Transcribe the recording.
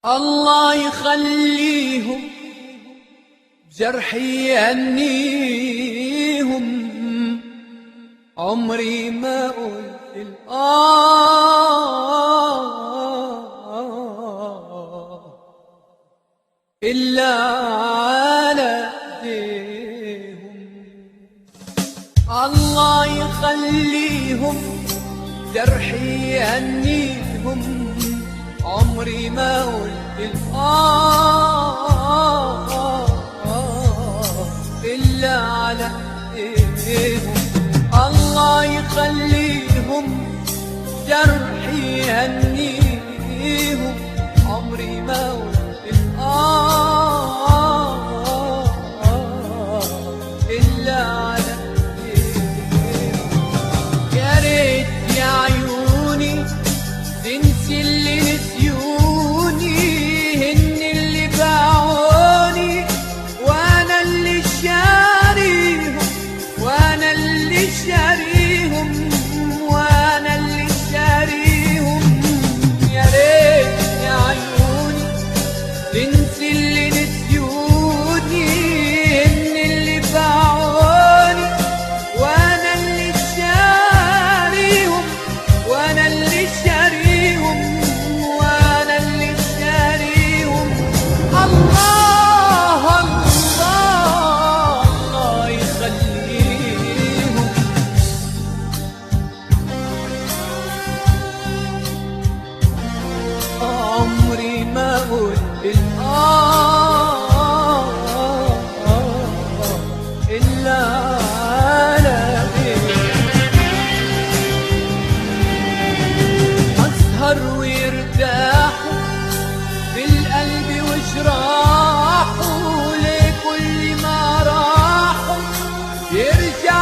الله يخليهم بجرحي يهنيهم، عمري ما قلت إلا على ايديهم. الله يخليهم جرحي يهنيهم، عمري ما قلت إلا على ايديهم. الله يخليهم جرحي يهنيهم، عمري ما قلت إلا على ايديهم. يا ريت يا عيوني تنسي اللي نسيوني، هن اللي باعوني وانا اللي شاريهم، وانا اللي شاريهم، وانا اللي شاريهم. يا ريت يا عيوني تنسي اللي نسيوني، هن اللي باعوني وانا اللي شاريهم، وانا اللي شاريهم، وانا اللي شاريهم. الله الله الله يخليهم. عمري ما قلت إلا على أسهر ويرتاحوا بالقلب وجراحوا، لكل ما راحوا يرجع